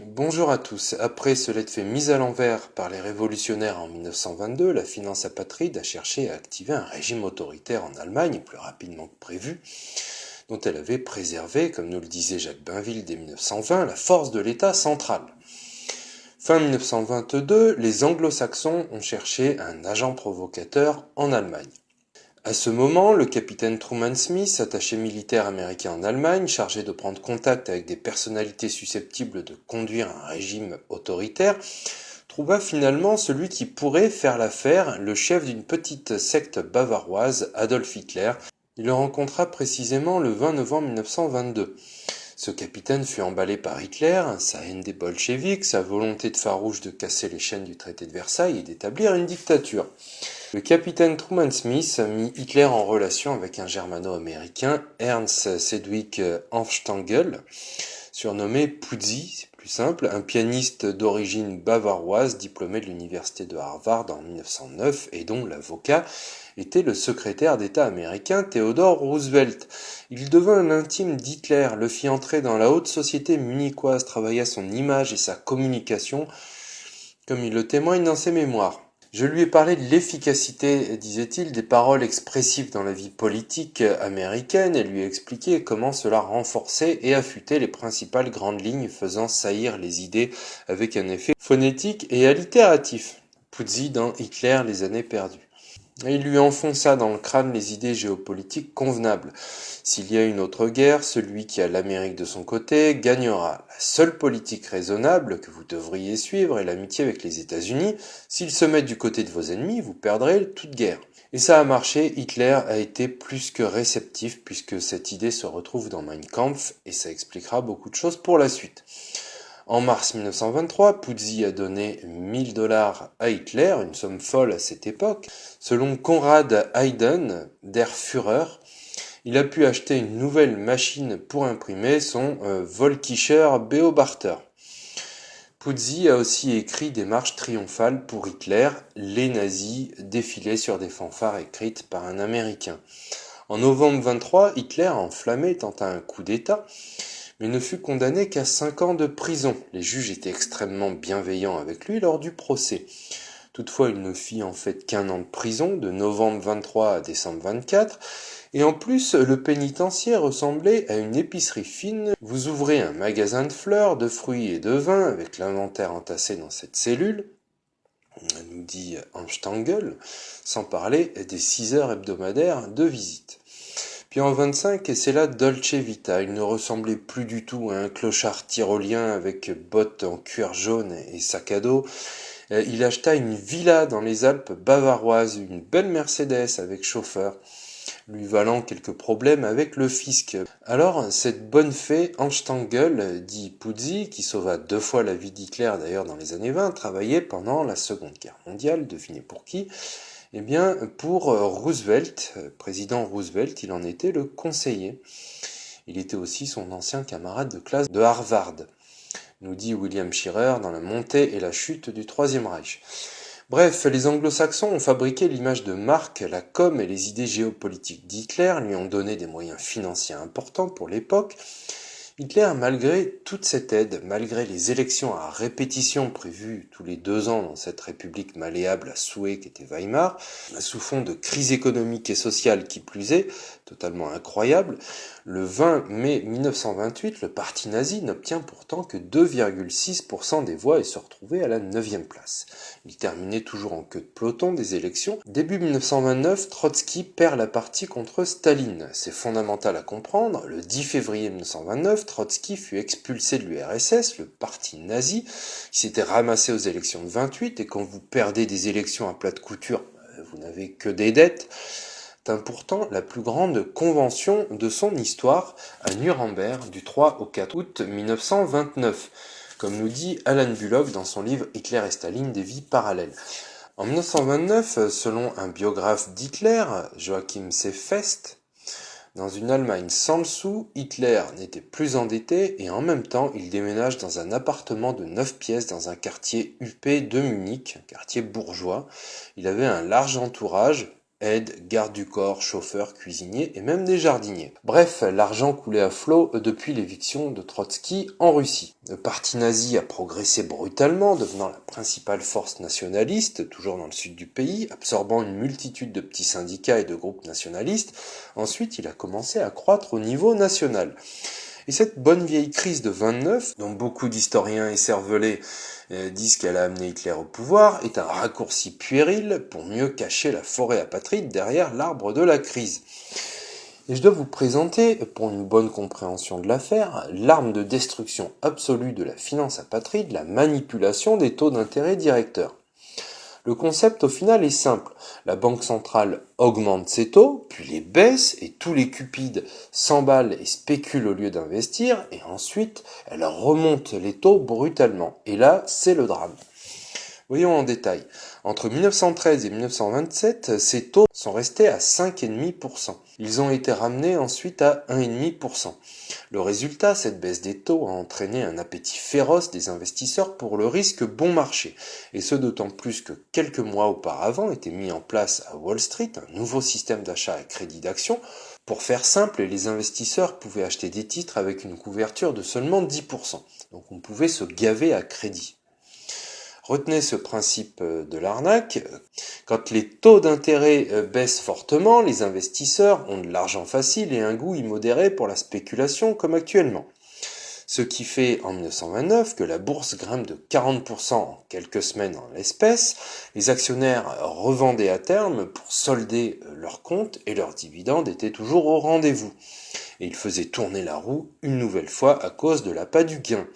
Bonjour à tous. Après cela fait mise à l'envers par les révolutionnaires en 1922, la finance apatride a cherché à activer un régime autoritaire en Allemagne plus rapidement que prévu, dont elle avait préservé, comme nous le disait Jacques Bainville dès 1920, la force de l'État central. Fin 1922, les anglo-saxons ont cherché un agent provocateur en Allemagne. À ce moment, le capitaine Truman Smith, attaché militaire américain en Allemagne, chargé de prendre contact avec des personnalités susceptibles de conduire un régime autoritaire, trouva finalement celui qui pourrait faire l'affaire, le chef d'une petite secte bavaroise, Adolf Hitler. Il le rencontra précisément le 20 novembre 1922. Ce capitaine fut emballé par Hitler, sa haine des bolcheviks, sa volonté de farouche de casser les chaînes du traité de Versailles et d'établir une dictature. Le capitaine Truman Smith mit Hitler en relation avec un germano-américain, Ernst Sedgwick Hanfstaengl, surnommé Puzzi, c'est plus simple, un pianiste d'origine bavaroise diplômé de l'université de Harvard en 1909 et dont l'avocat était le secrétaire d'État américain Theodore Roosevelt. Il devint l'intime d'Hitler, le fit entrer dans la haute société munichoise, travailla son image et sa communication, comme il le témoigne dans ses mémoires. Je lui ai parlé de l'efficacité, disait-il, des paroles expressives dans la vie politique américaine et lui ai expliqué comment cela renforçait et affûtait les principales grandes lignes faisant saillir les idées avec un effet phonétique et allitératif. Puzzi dans Hitler, les années perdues. Et il lui enfonça dans le crâne les idées géopolitiques convenables. S'il y a une autre guerre, celui qui a l'Amérique de son côté gagnera. La seule politique raisonnable que vous devriez suivre est l'amitié avec les États-Unis. S'ils se mettent du côté de vos ennemis, vous perdrez toute guerre. Et ça a marché, Hitler a été plus que réceptif puisque cette idée se retrouve dans Mein Kampf et ça expliquera beaucoup de choses pour la suite. En mars 1923, Puzzi a donné $1000 à Hitler, une somme folle à cette époque. Selon Konrad Hayden, Der Führer, il a pu acheter une nouvelle machine pour imprimer son Volkischer Beobachter. Puzzi a aussi écrit des marches triomphales pour Hitler. Les nazis défilaient sur des fanfares écrites par un Américain. En novembre 23, Hitler, enflammé, tenta un coup d'État, mais ne fut condamné qu'à 5 ans de prison. Les juges étaient extrêmement bienveillants avec lui lors du procès. Toutefois, il ne fit en fait qu'un an de prison, de novembre 23 à décembre 24, et en plus, le pénitencier ressemblait à une épicerie fine. Vous ouvrez un magasin de fleurs, de fruits et de vin, avec l'inventaire entassé dans cette cellule, nous dit Hanfstaengl, sans parler des 6 heures hebdomadaires de visite. Puis en 25, et c'est là Dolce Vita. Il ne ressemblait plus du tout à un clochard tyrolien avec bottes en cuir jaune et sac à dos. Il acheta une villa dans les Alpes bavaroises, une belle Mercedes avec chauffeur, lui valant quelques problèmes avec le fisc. Alors, cette bonne fée, Hanfstaengl, dit Puzzi, qui sauva 2 fois la vie d'Hitler d'ailleurs dans les années 20, travaillait pendant la Seconde Guerre mondiale, devinez pour qui? Eh bien, pour Roosevelt, président Roosevelt, il en était le conseiller. Il était aussi son ancien camarade de classe de Harvard, nous dit William Shirer dans La montée et la chute du Troisième Reich. Bref, les anglo-saxons ont fabriqué l'image de marque, la com et les idées géopolitiques d'Hitler, lui ont donné des moyens financiers importants pour l'époque. Hitler, malgré toute cette aide, malgré les élections à répétition prévues tous les 2 ans dans cette république malléable à souhait qu'était Weimar, sous fond de crise économique et sociale qui plus est, totalement incroyable, le 20 mai 1928, le parti nazi n'obtient pourtant que 2,6% des voix et se retrouvait à la 9e place. Il terminait toujours en queue de peloton des élections. Début 1929, Trotsky perd la partie contre Staline. C'est fondamental à comprendre. Le 10 février 1929, Trotsky fut expulsé de l'URSS, le parti nazi, qui s'était ramassé aux élections de 28, et quand vous perdez des élections à plat de couture, vous n'avez que des dettes. C'est pourtant la plus grande convention de son histoire à Nuremberg du 3 au 4 août 1929, comme nous dit Alan Bullock dans son livre Hitler et Staline, des vies parallèles. En 1929, selon un biographe d'Hitler, Joachim Seefest, dans une Allemagne sans le sou, Hitler n'était plus endetté et en même temps, il déménage dans un appartement de 9 pièces dans un quartier huppé de Munich, un quartier bourgeois. Il avait un large entourage, aides, gardes du corps, chauffeurs, cuisiniers et même des jardiniers. Bref, l'argent coulait à flot depuis l'éviction de Trotsky en Russie. Le parti nazi a progressé brutalement, devenant la principale force nationaliste, toujours dans le sud du pays, absorbant une multitude de petits syndicats et de groupes nationalistes. Ensuite, il a commencé à croître au niveau national. Et cette bonne vieille crise de 29, dont beaucoup d'historiens écervelés disent qu'elle a amené Hitler au pouvoir, est un raccourci puéril pour mieux cacher la forêt apatride derrière l'arbre de la crise. Et je dois vous présenter, pour une bonne compréhension de l'affaire, l'arme de destruction absolue de la finance apatride, la manipulation des taux d'intérêt directeurs. Le concept au final est simple. La banque centrale augmente ses taux, puis les baisse, et tous les cupides s'emballent et spéculent au lieu d'investir, et ensuite elle remonte les taux brutalement. Et là, c'est le drame. Voyons en détail. Entre 1913 et 1927, ces taux sont restés à 5,5%. Ils ont été ramenés ensuite à 1,5%. Le résultat, cette baisse des taux a entraîné un appétit féroce des investisseurs pour le risque bon marché. Et ce d'autant plus que quelques mois auparavant était mis en place à Wall Street un nouveau système d'achat à crédit d'actions. Pour faire simple, les investisseurs pouvaient acheter des titres avec une couverture de seulement 10%. Donc on pouvait se gaver à crédit. Retenez ce principe de l'arnaque. Quand les taux d'intérêt baissent fortement, les investisseurs ont de l'argent facile et un goût immodéré pour la spéculation comme actuellement. Ce qui fait en 1929 que la bourse grimpe de 40% en quelques semaines en l'espèce. Les actionnaires revendaient à terme pour solder leurs comptes et leurs dividendes étaient toujours au rendez-vous. Et ils faisaient tourner la roue une nouvelle fois à cause de l'appât du gain.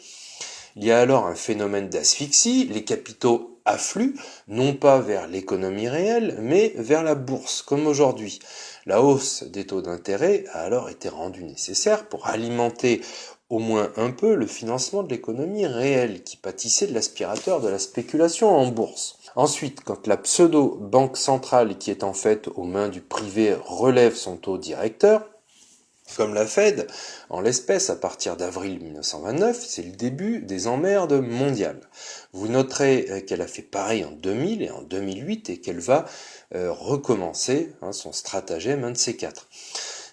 Il y a alors un phénomène d'asphyxie, les capitaux affluent, non pas vers l'économie réelle, mais vers la bourse, comme aujourd'hui. La hausse des taux d'intérêt a alors été rendue nécessaire pour alimenter au moins un peu le financement de l'économie réelle, qui pâtissait de l'aspirateur de la spéculation en bourse. Ensuite, quand la pseudo-banque centrale, qui est en fait aux mains du privé, relève son taux directeur, comme la Fed, en l'espèce à partir d'avril 1929, c'est le début des emmerdes mondiales. Vous noterez qu'elle a fait pareil en 2000 et en 2008 et qu'elle va recommencer son stratagème, un de ces quatre.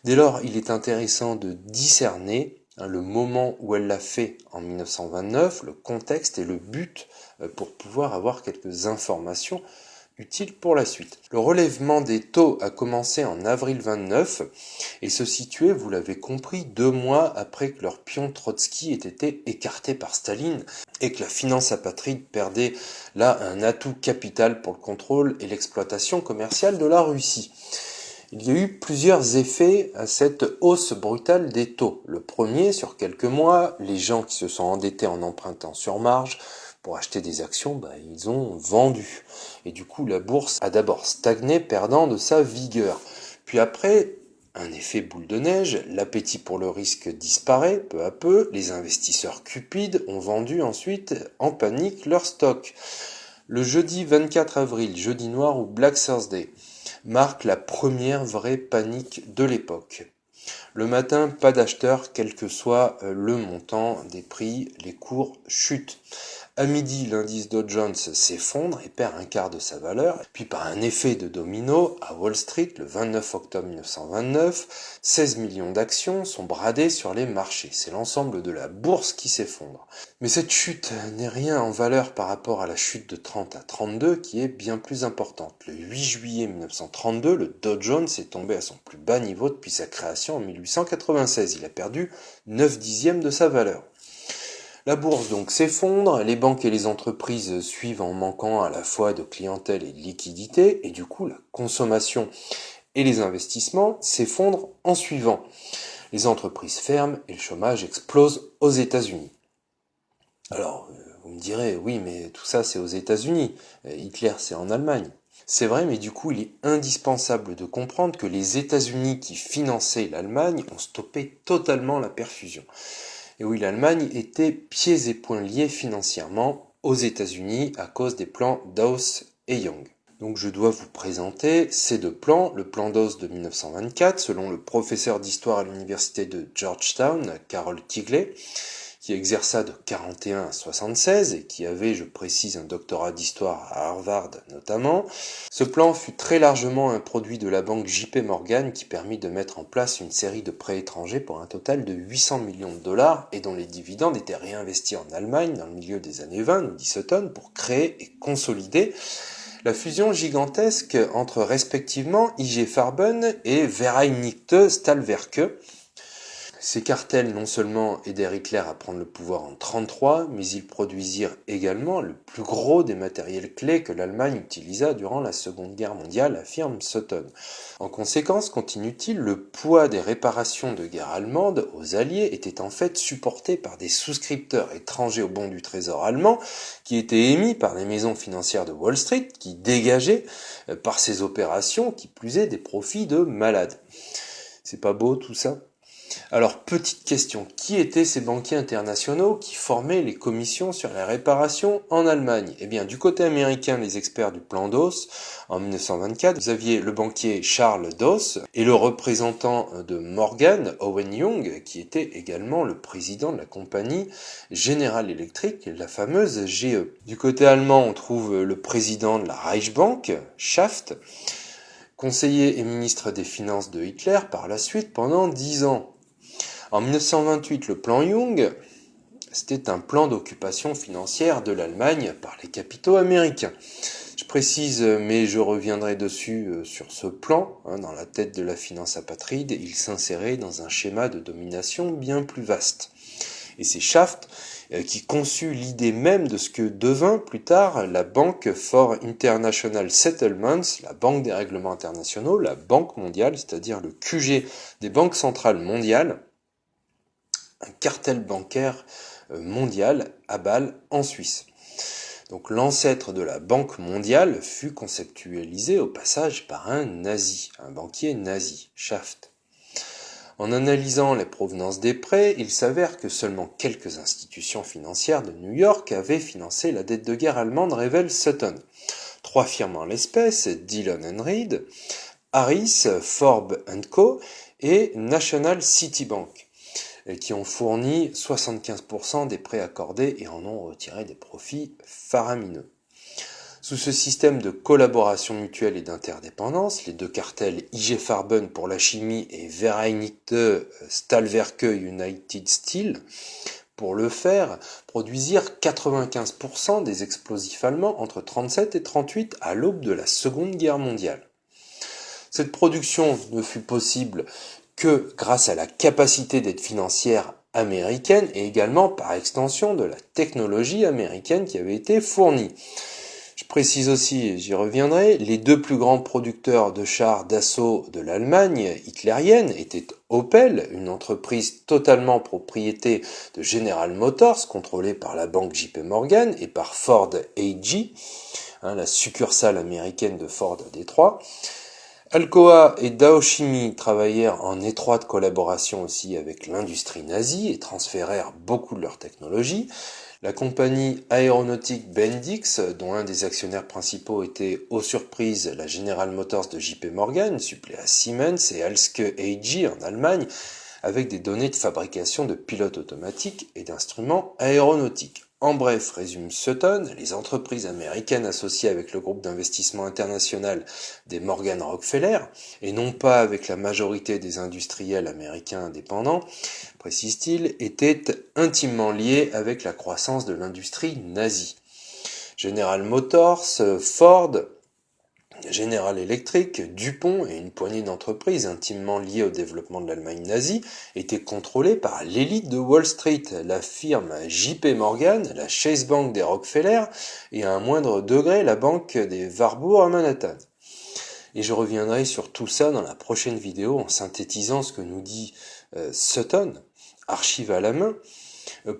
Dès lors, il est intéressant de discerner le moment où elle l'a fait en 1929, le contexte et le but pour pouvoir avoir quelques informations utile pour la suite. Le relèvement des taux a commencé en avril 29 et se situait, vous l'avez compris, 2 mois après que leur pion Trotsky ait été écarté par Staline et que la finance apatride perdait là un atout capital pour le contrôle et l'exploitation commerciale de la Russie. Il y a eu plusieurs effets à cette hausse brutale des taux. Le premier, sur quelques mois, les gens qui se sont endettés en empruntant sur marge pour acheter des actions, ils ont vendu. Et du coup, la bourse a d'abord stagné, perdant de sa vigueur. Puis après, un effet boule de neige, l'appétit pour le risque disparaît peu à peu, les investisseurs cupides ont vendu ensuite en panique leur stock. Le jeudi 24 avril, jeudi noir ou Black Thursday, marque la première vraie panique de l'époque. Le matin, pas d'acheteurs, quel que soit le montant des prix, les cours chutent. À midi, l'indice Dow Jones s'effondre et perd un quart de sa valeur. Puis par un effet de domino, à Wall Street, le 29 octobre 1929, 16 millions d'actions sont bradées sur les marchés. C'est l'ensemble de la bourse qui s'effondre. Mais cette chute n'est rien en valeur par rapport à la chute de 30 à 32 qui est bien plus importante. Le 8 juillet 1932, le Dow Jones est tombé à son plus bas niveau depuis sa création en 1896. Il a perdu 9 dixièmes de sa valeur. La bourse donc s'effondre, les banques et les entreprises suivent en manquant à la fois de clientèle et de liquidité, et du coup la consommation et les investissements s'effondrent en suivant. Les entreprises ferment et le chômage explose aux États-Unis. Alors, vous me direz, oui, mais tout ça c'est aux États-Unis, Hitler c'est en Allemagne. C'est vrai, mais du coup il est indispensable de comprendre que les États-Unis qui finançaient l'Allemagne ont stoppé totalement la perfusion. Et oui, l'Allemagne était pieds et poings liés financièrement aux États-Unis à cause des plans Dawes et Young. Donc je dois vous présenter ces deux plans, le plan Dawes de 1924, selon le professeur d'histoire à l'université de Georgetown, Carol Quigley, qui exerça de 41 à 76 et qui avait, je précise, un doctorat d'histoire à Harvard notamment. Ce plan fut très largement un produit de la banque JP Morgan qui permit de mettre en place une série de prêts étrangers pour un total de 800 millions de dollars et dont les dividendes étaient réinvestis en Allemagne dans le milieu des années 20, nous dit Sutton, pour créer et consolider la fusion gigantesque entre respectivement IG Farben et Vereinigte Stahlwerke. Ces cartels non seulement aidèrent Hitler à prendre le pouvoir en 1933, mais ils produisirent également le plus gros des matériels clés que l'Allemagne utilisa durant la Seconde Guerre mondiale, affirme Sutton. En conséquence, continue-t-il, le poids des réparations de guerre allemandes aux Alliés était en fait supporté par des souscripteurs étrangers aux bons du Trésor allemand, qui étaient émis par les maisons financières de Wall Street, qui dégageaient par ces opérations, qui plus est, des profits de malades. C'est pas beau tout ça ? Alors, petite question, qui étaient ces banquiers internationaux qui formaient les commissions sur les réparations en Allemagne ? Eh bien, du côté américain, les experts du plan Dawes, en 1924, vous aviez le banquier Charles Dawes et le représentant de Morgan, Owen Young, qui était également le président de la compagnie General Electric, la fameuse GE. Du côté allemand, on trouve le président de la Reichsbank, Schaft, conseiller et ministre des Finances de Hitler par la suite pendant 10 ans. En 1928, le plan Young, c'était un plan d'occupation financière de l'Allemagne par les capitaux américains. Je précise, mais je reviendrai dessus sur ce plan, dans la tête de la finance apatride, il s'insérait dans un schéma de domination bien plus vaste. Et c'est Schaft qui conçut l'idée même de ce que devint plus tard la Banque for International Settlements, la Banque des règlements internationaux, la Banque mondiale, c'est-à-dire le QG des banques centrales mondiales, un cartel bancaire mondial à Bâle en Suisse. Donc l'ancêtre de la Banque mondiale fut conceptualisé au passage par un nazi, un banquier nazi, Schaft. En analysant les provenances des prêts, il s'avère que seulement quelques institutions financières de New York avaient financé la dette de guerre allemande, révèle Sutton. 3 firmes en l'espèce, Dillon & Read, Harris, Forbes & Co. et National City Bank, qui ont fourni 75% des prêts accordés et en ont retiré des profits faramineux. Sous ce système de collaboration mutuelle et d'interdépendance, les deux cartels IG Farben pour la chimie et Vereinigte Stahlwerke United Steel pour le fer produisirent 95% des explosifs allemands entre 1937 et 1938 à l'aube de la Seconde Guerre mondiale. Cette production ne fut possible que grâce à la capacité d'aide financière américaine et également par extension de la technologie américaine qui avait été fournie. Je précise aussi, et j'y reviendrai, les deux plus grands producteurs de chars d'assaut de l'Allemagne hitlérienne étaient Opel, une entreprise totalement propriété de General Motors, contrôlée par la banque JP Morgan, et par Ford AG, la succursale américaine de Ford à Détroit. Alcoa et Dow Chimie travaillèrent en étroite collaboration aussi avec l'industrie nazie et transférèrent beaucoup de leur technologie. La compagnie aéronautique Bendix, dont un des actionnaires principaux était, aux surprises, la General Motors de JP Morgan, suppléa Siemens et Halske AG en Allemagne, avec des données de fabrication de pilotes automatiques et d'instruments aéronautiques. En bref, résume Sutton, les entreprises américaines associées avec le groupe d'investissement international des Morgan Rockefeller, et non pas avec la majorité des industriels américains indépendants, précise-t-il, étaient intimement liées avec la croissance de l'industrie nazie. General Motors, Ford, General Electric, DuPont et une poignée d'entreprises intimement liées au développement de l'Allemagne nazie étaient contrôlées par l'élite de Wall Street, la firme JP Morgan, la Chase Bank des Rockefeller et à un moindre degré la banque des Warburg à Manhattan. Et je reviendrai sur tout ça dans la prochaine vidéo en synthétisant ce que nous dit Sutton, archive à la main,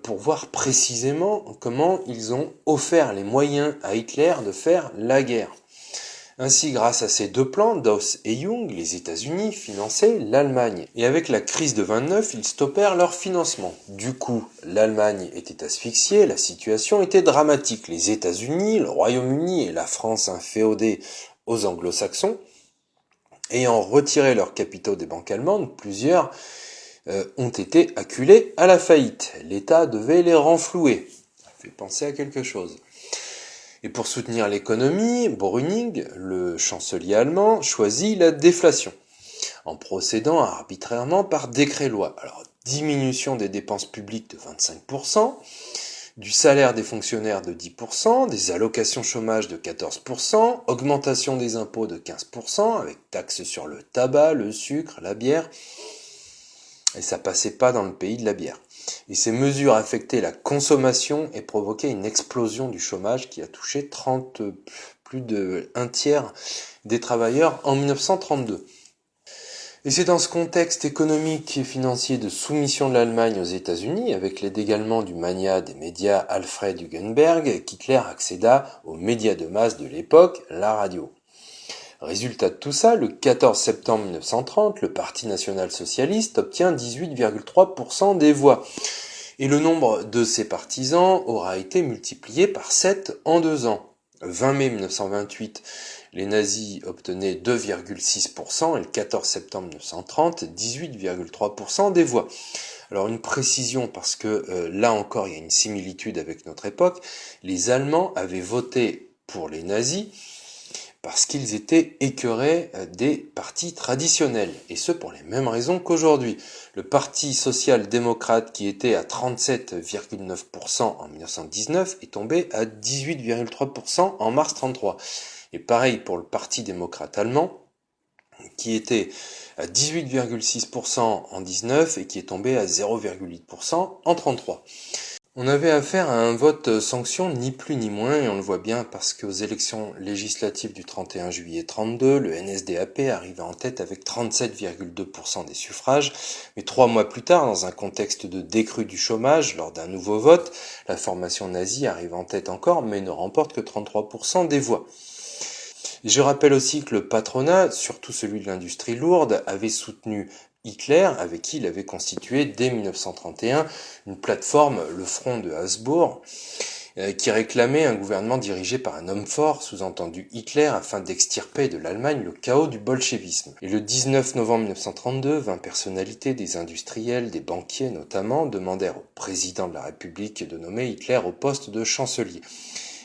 pour voir précisément comment ils ont offert les moyens à Hitler de faire la guerre. Ainsi, grâce à ces deux plans, Dawes et Young, les États-Unis finançaient l'Allemagne. Et avec la crise de 29, ils stoppèrent leur financement. Du coup, l'Allemagne était asphyxiée, la situation était dramatique. Les États-Unis, le Royaume-Uni et la France inféodés aux anglo-saxons, ayant retiré leurs capitaux des banques allemandes, plusieurs ont été acculés à la faillite. L'État devait les renflouer. Ça fait penser à quelque chose. Et pour soutenir l'économie, Brüning, le chancelier allemand, choisit la déflation, en procédant arbitrairement par décret-loi. Alors, diminution des dépenses publiques de 25%, du salaire des fonctionnaires de 10%, des allocations chômage de 14%, augmentation des impôts de 15%, avec taxes sur le tabac, le sucre, la bière, et ça passait pas dans le pays de la bière. Et ces mesures affectaient la consommation et provoquaient une explosion du chômage qui a touché plus de un tiers des travailleurs en 1932. Et c'est dans ce contexte économique et financier de soumission de l'Allemagne aux États-Unis, avec l'aide également du magnat des médias Alfred Hugenberg, qu'Hitler accéda aux médias de masse de l'époque, la radio. Résultat de tout ça, le 14 septembre 1930, le Parti national-socialiste obtient 18,3% des voix. Et le nombre de ses partisans aura été multiplié par 7 en 2 ans. Le 20 mai 1928, les nazis obtenaient 2,6% et le 14 septembre 1930, 18,3% des voix. Alors une précision, parce que là encore il y a une similitude avec notre époque, les Allemands avaient voté pour les nazis parce qu'ils étaient écœurés des partis traditionnels, et ce pour les mêmes raisons qu'aujourd'hui. Le Parti social-démocrate, qui était à 37,9% en 1919, est tombé à 18,3% en mars 1933. Et pareil pour le Parti démocrate allemand, qui était à 18,6% en 19 et qui est tombé à 0,8% en 33. On avait affaire à un vote sanction ni plus ni moins, et on le voit bien parce qu'aux élections législatives du 31 juillet 32, le NSDAP arriva en tête avec 37,2% des suffrages, mais 3 mois plus tard, dans un contexte de décrue du chômage, lors d'un nouveau vote, la formation nazie arrive en tête encore, mais ne remporte que 33% des voix. Et je rappelle aussi que le patronat, surtout celui de l'industrie lourde, avait soutenu Hitler, avec qui il avait constitué dès 1931 une plateforme, le Front de Habsbourg, qui réclamait un gouvernement dirigé par un homme fort, sous-entendu Hitler, afin d'extirper de l'Allemagne le chaos du bolchevisme. Et le 19 novembre 1932, 20 personnalités, des industriels, des banquiers notamment, demandèrent au président de la République de nommer Hitler au poste de chancelier.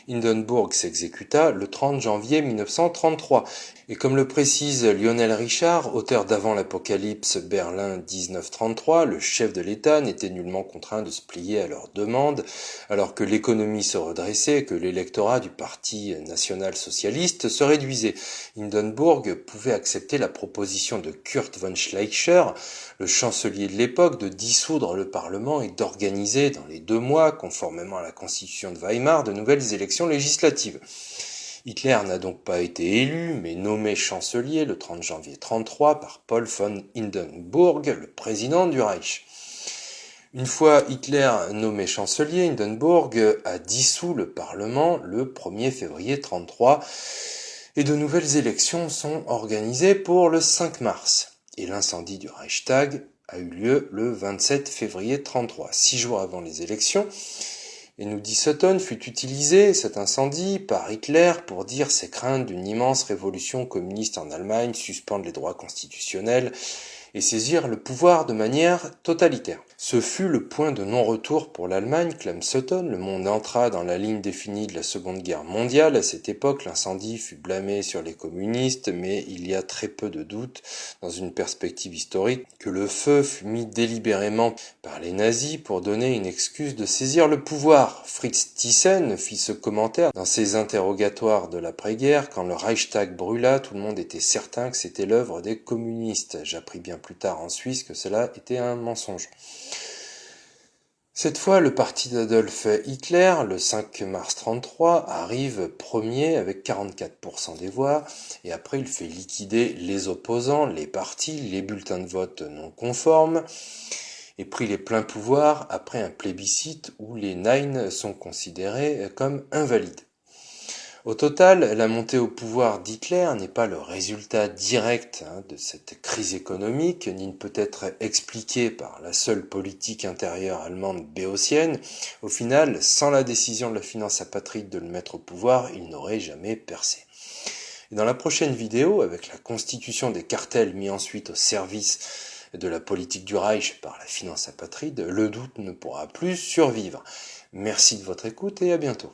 Hindenburg s'exécuta le 30 janvier 1933. Et comme le précise Lionel Richard, auteur d'Avant l'Apocalypse, Berlin 1933, le chef de l'État n'était nullement contraint de se plier à leurs demandes, alors que l'économie se redressait et que l'électorat du Parti national-socialiste se réduisait. Hindenburg pouvait accepter la proposition de Kurt von Schleicher, le chancelier de l'époque, de dissoudre le Parlement et d'organiser dans les 2 mois, conformément à la Constitution de Weimar, de nouvelles élections législatives. Hitler n'a donc pas été élu, mais nommé chancelier le 30 janvier 1933 par Paul von Hindenburg, le président du Reich. Une fois Hitler nommé chancelier, Hindenburg a dissous le Parlement le 1er février 1933 et de nouvelles élections sont organisées pour le 5 mars. Et l'incendie du Reichstag a eu lieu le 27 février 1933, 6 jours avant les élections. Et nous dit Sutton, fut utilisé cet incendie par Hitler pour dire ses craintes d'une immense révolution communiste en Allemagne, suspendre les droits constitutionnels et saisir le pouvoir de manière totalitaire. Ce fut le point de non-retour pour l'Allemagne, clame Sutton. Le monde entra dans la ligne définie de la Seconde Guerre mondiale. À cette époque, l'incendie fut blâmé sur les communistes, mais il y a très peu de doute, dans une perspective historique, que le feu fut mis délibérément par les nazis pour donner une excuse de saisir le pouvoir. Fritz Thyssen fit ce commentaire dans ses interrogatoires de l'après-guerre. Quand le Reichstag brûla, tout le monde était certain que c'était l'œuvre des communistes. J'appris bien plus tard en Suisse que cela était un mensonge. Cette fois, le parti d'Adolf Hitler, le 5 mars 1933, arrive premier avec 44% des voix, et après il fait liquider les opposants, les partis, les bulletins de vote non conformes, et prit les pleins pouvoirs après un plébiscite où les Nein sont considérés comme invalides. Au total, la montée au pouvoir d'Hitler n'est pas le résultat direct de cette crise économique, ni ne peut être expliquée par la seule politique intérieure allemande béotienne. Au final, sans la décision de la finance apatride de le mettre au pouvoir, il n'aurait jamais percé. Et dans la prochaine vidéo, avec la constitution des cartels mis ensuite au service de la politique du Reich par la finance apatride, le doute ne pourra plus survivre. Merci de votre écoute et à bientôt.